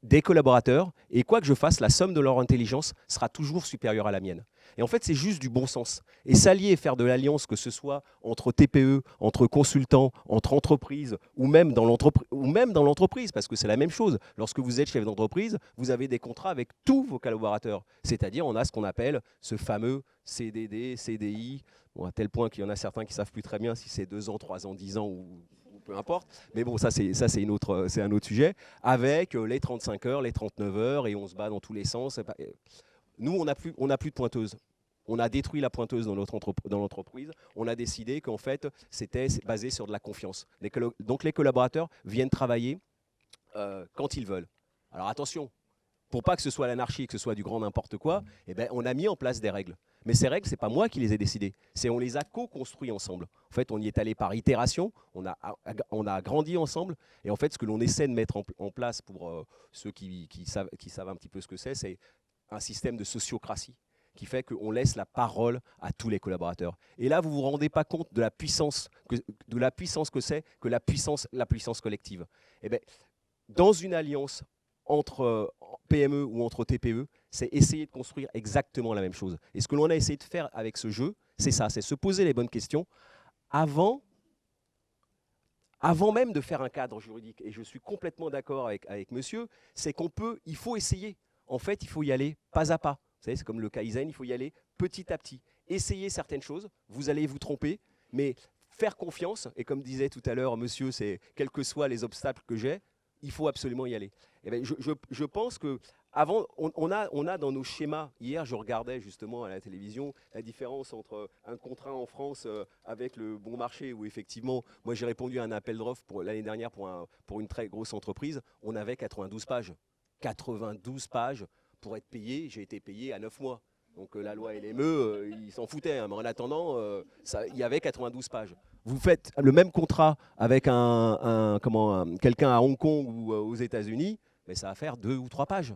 des collaborateurs et quoi que je fasse, la somme de leur intelligence sera toujours supérieure à la mienne. Et en fait, c'est juste du bon sens. Et s'allier et faire de l'alliance, que ce soit entre TPE, entre consultants, entre entreprises ou même dans l'entreprise, parce que c'est la même chose. Lorsque vous êtes chef d'entreprise, vous avez des contrats avec tous vos collaborateurs. C'est-à-dire, on a ce qu'on appelle ce fameux CDD, CDI, bon, à tel point qu'il y en a certains qui ne savent plus très bien si c'est 2 ans, 3 ans, 10 ans ou peu importe. Mais bon, ça c'est un autre sujet. Avec les 35 heures, les 39 heures, et on se bat dans tous les sens. Nous, on n'a plus de pointeuse. On a détruit la pointeuse dans l'entreprise. On a décidé qu'en fait, c'était basé sur de la confiance. Donc les collaborateurs viennent travailler quand ils veulent. Alors attention, pour pas que ce soit l'anarchie, que ce soit du grand n'importe quoi, eh ben, on a mis en place des règles. Mais ces règles, c'est pas moi qui les ai décidées, on les a co-construits ensemble. En fait, on y est allé par itération, on a grandi ensemble, et en fait, ce que l'on essaie de mettre en place pour ceux qui savent un petit peu ce que c'est un système de sociocratie qui fait qu'on laisse la parole à tous les collaborateurs. Et là, vous ne vous rendez pas compte de la puissance que c'est que la puissance collective. Eh bien, dans une alliance entre PME ou entre TPE, c'est essayer de construire exactement la même chose. Et ce que l'on a essayé de faire avec ce jeu, c'est ça, c'est se poser les bonnes questions avant même de faire un cadre juridique. Et je suis complètement d'accord avec monsieur, c'est il faut essayer. En fait, il faut y aller pas à pas. Vous savez, c'est comme le Kaizen, il faut y aller petit à petit. Essayez certaines choses, vous allez vous tromper, mais faire confiance, et comme disait tout à l'heure monsieur, c'est quels que soient les obstacles que j'ai, il faut absolument y aller. Et bien, je pense que avant, on a dans nos schémas, hier je regardais justement à la télévision la différence entre un contrat en France avec le bon marché, où effectivement, moi j'ai répondu à un appel d'offres l'année dernière pour une très grosse entreprise, on avait 92 pages. 92 pages pour être payé, j'ai été payé à 9 mois. Donc la loi LME, ils s'en foutaient, hein, mais en attendant, il y avait 92 pages. Vous faites le même contrat avec quelqu'un à Hong Kong ou aux États-Unis, mais ça va faire 2 ou 3 pages.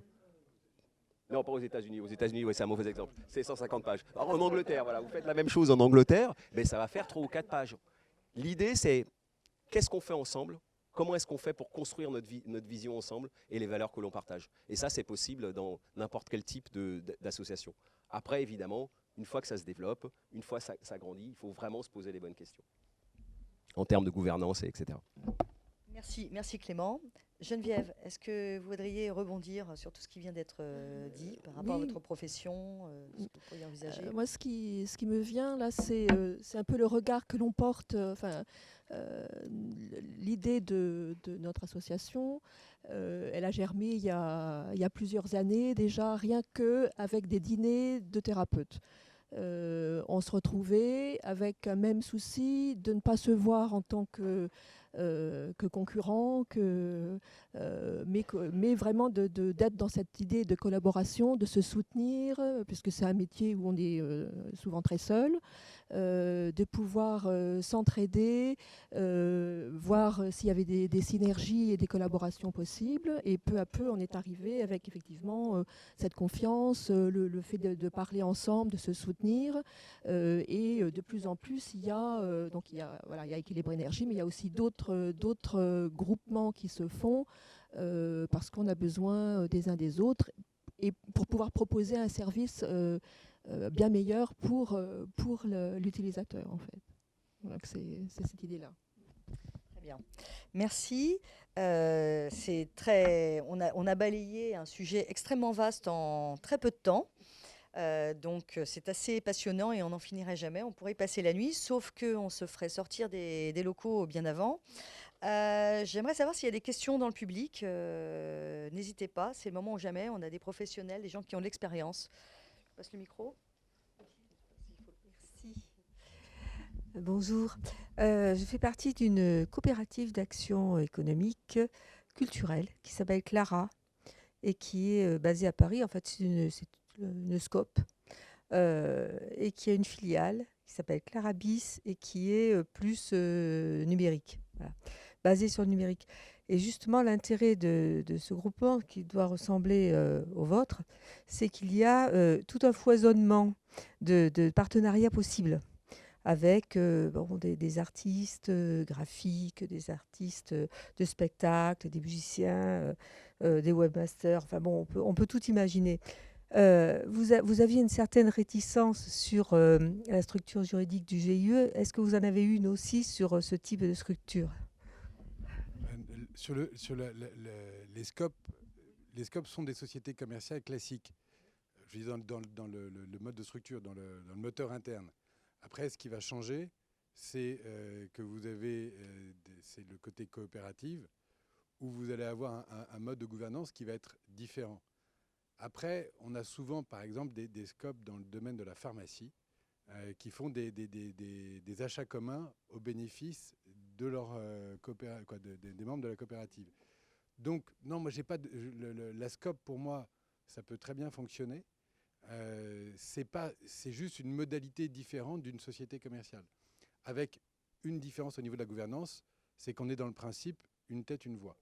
Non, pas aux États-Unis. Aux États-Unis, ouais, c'est un mauvais exemple. C'est 150 pages. Alors, en Angleterre, voilà, vous faites la même chose en Angleterre, mais ça va faire 3 ou 4 pages. L'idée, c'est qu'est-ce qu'on fait ensemble ? Comment est-ce qu'on fait pour construire notre vision ensemble et les valeurs que l'on partage? Et ça, c'est possible dans n'importe quel type d'association. Après, évidemment, une fois que ça se développe, une fois que ça grandit, il faut vraiment se poser les bonnes questions en termes de gouvernance, etc. Merci Clément. Geneviève, est-ce que vous voudriez rebondir sur tout ce qui vient d'être dit par rapport à votre profession, ce que vous pourriez envisager? Moi, ce qui me vient là, c'est un peu le regard que l'on porte, l'idée de notre association. Elle a germé il y a plusieurs années déjà, rien qu'avec des dîners de thérapeutes. On se retrouvait avec un même souci de ne pas se voir en tant que concurrents, mais vraiment d'être dans cette idée de collaboration, de se soutenir, puisque c'est un métier où on est souvent très seul, de pouvoir s'entraider, voir s'il y avait des synergies et des collaborations possibles. Et peu à peu, on est arrivé avec effectivement cette confiance, le fait de parler ensemble, de se soutenir. Et de plus en plus, il y a Équilibre Énergie, mais il y a aussi d'autres groupements qui se font parce qu'on a besoin des uns des autres et pour pouvoir proposer un service bien meilleur pour l'utilisateur en fait. Donc c'est cette idée-là. Très bien. Merci. On a balayé un sujet extrêmement vaste en très peu de temps. Donc c'est assez passionnant et on n'en finirait jamais. On pourrait y passer la nuit, sauf qu'on se ferait sortir des locaux bien avant. J'aimerais savoir s'il y a des questions dans le public. N'hésitez pas, c'est le moment ou jamais. On a des professionnels, des gens qui ont de l'expérience. Je passe le micro. Merci. Bonjour. Je fais partie d'une coopérative d'action économique culturelle qui s'appelle Clara et qui est basée à Paris. En fait, c'est une SCOP et qui a une filiale qui s'appelle Clara Bis et qui est plus numérique, voilà, basée sur le numérique. Et justement, l'intérêt de ce groupement qui doit ressembler au vôtre, c'est qu'il y a tout un foisonnement de partenariats possibles avec des artistes graphiques, des artistes de spectacle, des musiciens, des webmasters. Enfin bon, on peut tout imaginer. Vous aviez une certaine réticence sur la structure juridique du GIE. Est-ce que vous en avez une aussi sur ce type de structure? Sur les SCOP sont des sociétés commerciales classiques. Je dis dans le mode de structure, dans le moteur interne. Après, ce qui va changer, c'est que vous avez c'est le côté coopératif, où vous allez avoir un mode de gouvernance qui va être différent. Après, on a souvent, par exemple, des SCOP dans le domaine de la pharmacie qui font des achats communs au bénéfice de des membres de la coopérative. Donc, non, moi, j'ai pas la SCOP, pour moi, ça peut très bien fonctionner. C'est juste une modalité différente d'une société commerciale. Avec une différence au niveau de la gouvernance, c'est qu'on est dans le principe une tête, une voix.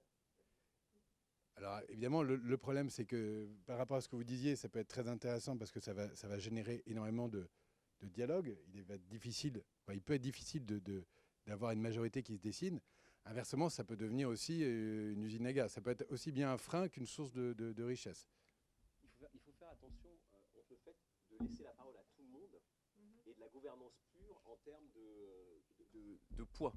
Alors évidemment, le problème, c'est que par rapport à ce que vous disiez, ça peut être très intéressant parce que ça va générer énormément de dialogue. Il peut être difficile d'avoir une majorité qui se dessine. Inversement, ça peut devenir aussi une usine à gaz. Ça peut être aussi bien un frein qu'une source de richesse. Il faut faire attention au fait de laisser la parole à tout le monde et de la gouvernance pure en termes de poids.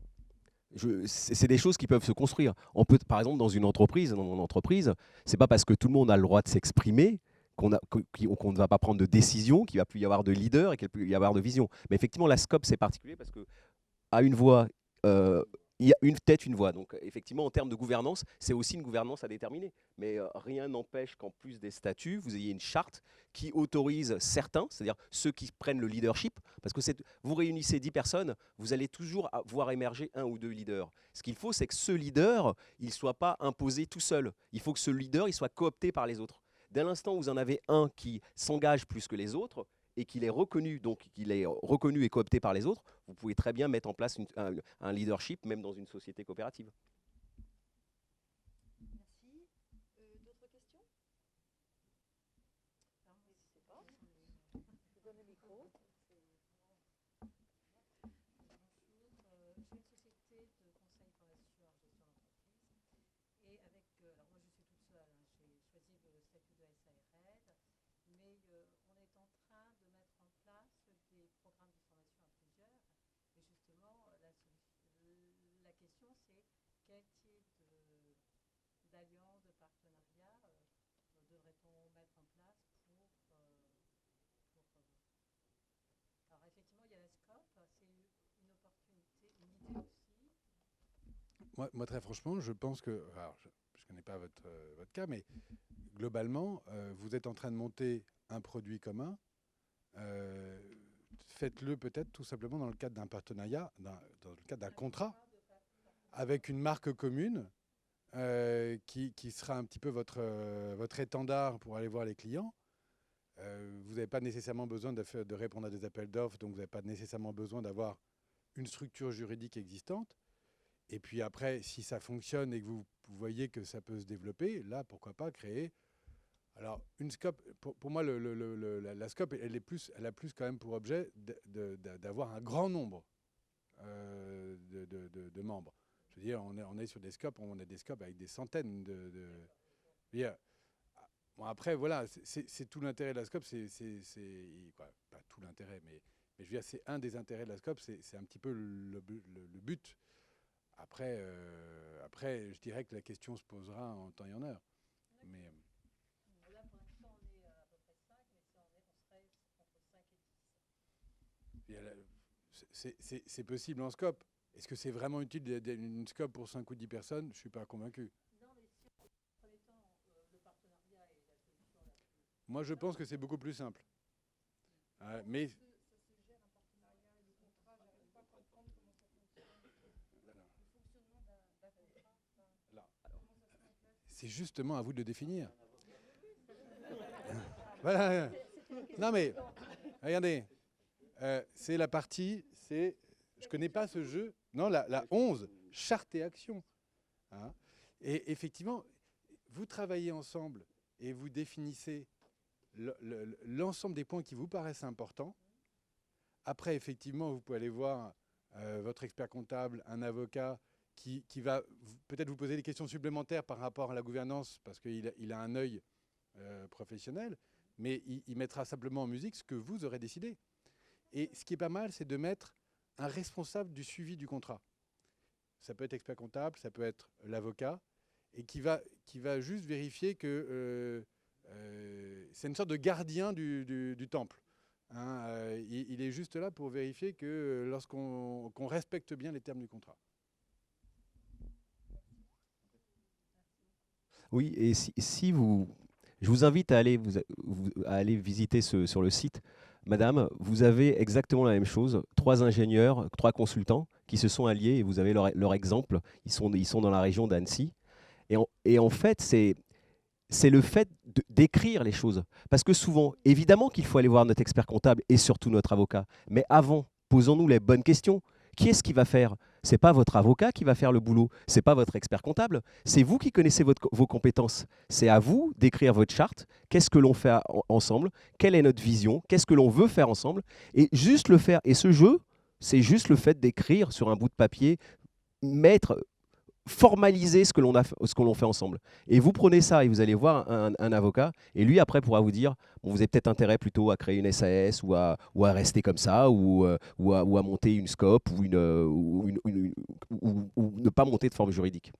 C'est des choses qui peuvent se construire. On peut, par exemple, dans mon entreprise, c'est pas parce que tout le monde a le droit de s'exprimer qu'on ne va pas prendre de décision, qu'il va plus y avoir de leader et qu'il peut y avoir de vision. Mais effectivement, la scope, c'est particulier parce que à une voix, il y a une tête, une voix. Donc effectivement, en termes de gouvernance, c'est aussi une gouvernance à déterminer. Mais rien n'empêche qu'en plus des statuts, vous ayez une charte qui autorise certains, c'est-à-dire ceux qui prennent le leadership, parce que vous réunissez 10 personnes, vous allez toujours voir émerger un ou deux leaders. Ce qu'il faut, c'est que ce leader, il ne soit pas imposé tout seul. Il faut que ce leader, il soit coopté par les autres. Dès l'instant où vous en avez un qui s'engage plus que les autres, et qu'il est reconnu, donc qu'il est reconnu et coopté par les autres, vous pouvez très bien mettre en place un leadership, même dans une société coopérative. Merci. D'autres questions? Non, je ne sais pas. Je vous donne le micro. Bonjour, j'ai une société de conseil formation en gestion d'entreprise et avec, alors moi je suis toute seule, hein, j'ai choisi le statut de SARL, mais on est en train de mettre en place des programmes de formation à plusieurs et justement la question c'est quel type d'alliance, de partenariat devrait-on mettre en place alors effectivement il y a la SCOP, c'est une opportunité, une idée aussi. Moi, très franchement, je pense que, alors, je ne connais pas votre cas, mais globalement, vous êtes en train de monter un produit commun. Faites-le peut-être tout simplement dans le cadre d'un partenariat, dans le cadre d'un contrat, avec une marque commune qui sera un petit peu votre étendard pour aller voir les clients. Vous n'avez pas nécessairement besoin de répondre à des appels d'offres, donc vous n'avez pas nécessairement besoin d'avoir une structure juridique existante. Et puis après, si ça fonctionne et que vous voyez que ça peut se développer, là, pourquoi pas créer. Alors, une scope, pour moi, la scope, elle a plus quand même pour objet d'avoir un grand nombre de membres. Je veux dire, on est sur des scopes, on a des scopes avec des centaines Bon, après, voilà, c'est tout l'intérêt de la scope, pas tout l'intérêt, mais je veux dire, c'est un des intérêts de la scope, c'est un petit peu le but. Après, je dirais que la question se posera en temps et en heure. Mais Là, pour l'instant, on est à peu près 5, mais si on serait entre 5 et 10. c'est possible en scope. Est-ce que c'est vraiment utile une scope pour 5 ou 10 personnes? Je ne suis pas convaincu. Non, mais si on prenait temps, le partenariat et la solution là. Moi, je pense que c'est beaucoup plus simple. Mais c'est justement à vous de le définir. Voilà. Non mais, regardez, c'est la partie, je ne connais pas ce jeu, non, la 11, charte et action. Hein. Et effectivement, vous travaillez ensemble et vous définissez l'ensemble des points qui vous paraissent importants. Après, effectivement, vous pouvez aller voir votre expert comptable, un avocat, qui va peut-être vous poser des questions supplémentaires par rapport à la gouvernance, parce qu'il a un œil professionnel, mais il mettra simplement en musique ce que vous aurez décidé. Et ce qui est pas mal, c'est de mettre un responsable du suivi du contrat. Ça peut être expert comptable, ça peut être l'avocat, et qui va juste vérifier que c'est une sorte de gardien du temple. Hein, il est juste là pour vérifier que qu'on respecte bien les termes du contrat. Oui, et si vous... Je vous invite à aller visiter sur le site. Madame, vous avez exactement la même chose. 3 ingénieurs, 3 consultants qui se sont alliés et vous avez leur exemple. Ils sont dans la région d'Annecy. Et en fait, c'est le fait d'écrire les choses. Parce que souvent, évidemment qu'il faut aller voir notre expert comptable et surtout notre avocat. Mais avant, posons-nous les bonnes questions. Qui est-ce qui va faire? Ce n'est pas votre avocat qui va faire le boulot, ce n'est pas votre expert comptable, c'est vous qui connaissez vos compétences. C'est à vous d'écrire votre charte, qu'est-ce que l'on fait ensemble, quelle est notre vision, qu'est-ce que l'on veut faire ensemble, et juste le faire. Et ce jeu, c'est juste le fait d'écrire sur un bout de papier, formaliser ce que l'on fait ensemble. Et vous prenez ça et vous allez voir un avocat, et lui après pourra vous dire, bon, vous avez peut-être intérêt plutôt à créer une SAS ou à rester comme ça, ou à monter une SCOP, ou ne pas monter de forme juridique.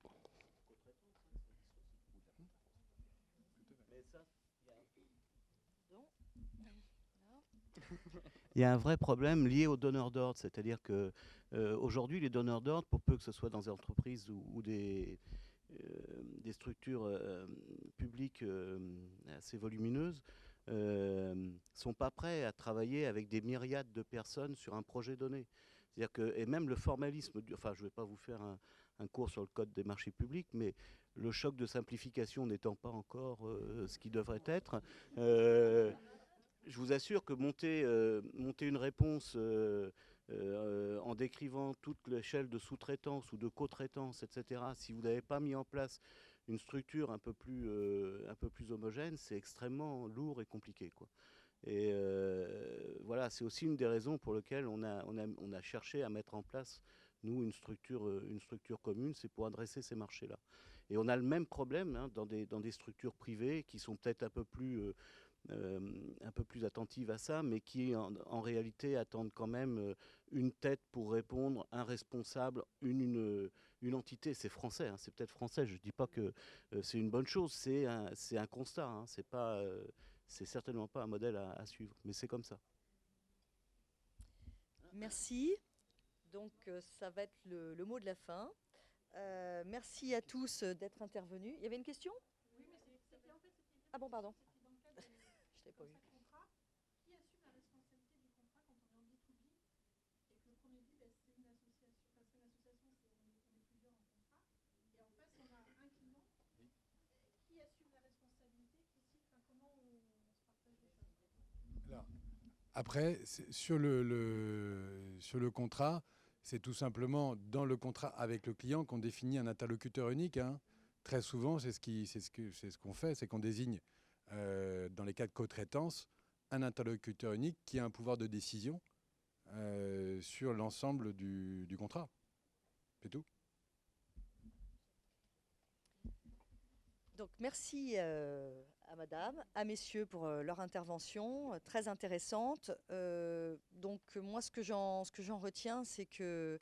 Il y a un vrai problème lié aux donneurs d'ordre, c'est-à-dire que aujourd'hui, les donneurs d'ordre, pour peu que ce soit dans des entreprises ou des structures publiques assez volumineuses, sont pas prêts à travailler avec des myriades de personnes sur un projet donné. C'est-à-dire que, et même le formalisme, enfin je ne vais pas vous faire un cours sur le code des marchés publics, mais le choc de simplification n'étant pas encore ce qui devrait être, je vous assure que monter une réponse en décrivant toute l'échelle de sous-traitance ou de co-traitance, etc., si vous n'avez pas mis en place une structure un peu plus homogène, c'est extrêmement lourd et compliqué, quoi. Et voilà, c'est aussi une des raisons pour lesquelles on a cherché à mettre en place, nous, une structure commune, c'est pour adresser ces marchés-là. Et on a le même problème hein, dans des structures privées qui sont peut-être un peu plus attentives à ça, mais qui en réalité attendent quand même une tête pour répondre, un responsable, une entité. C'est français, hein, c'est peut-être français, je ne dis pas que c'est une bonne chose, c'est un constat, hein, c'est certainement pas un modèle à suivre, mais c'est comme ça. Merci. Donc ça va être le mot de la fin. Merci à tous d'être intervenus. Il y avait une question? Oui, mais c'était en fait... Ah bon, pardon. Je l'ai pas vu. Qui assume la responsabilité du contrat quand on est en B2B et que le premier but, c'est une association, parce qu'une association, on est plusieurs en contrat, et en face, on a un client. Qui assume la responsabilité, comment on se partage les choses? Alors, après, sur le contrat, c'est tout simplement dans le contrat avec le client qu'on définit un interlocuteur unique. Hein. Très souvent, c'est ce qu'on fait, c'est qu'on désigne, dans les cas de co-traitance, un interlocuteur unique qui a un pouvoir de décision sur l'ensemble du contrat. C'est tout. Donc merci à madame, à messieurs pour leur intervention très intéressante. Donc moi ce que j'en retiens, c'est que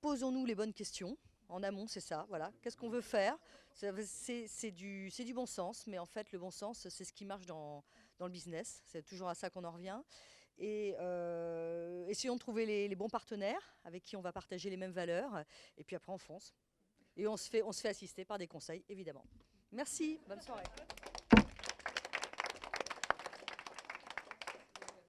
posons-nous les bonnes questions. En amont, c'est ça, voilà. Qu'est-ce qu'on veut faire? C'est du bon sens, mais en fait le bon sens, c'est ce qui marche dans le business. C'est toujours à ça qu'on en revient. Et essayons de trouver les bons partenaires avec qui on va partager les mêmes valeurs. Et puis après on fonce. Et on se fait assister par des conseils, évidemment. Merci, bonne soirée.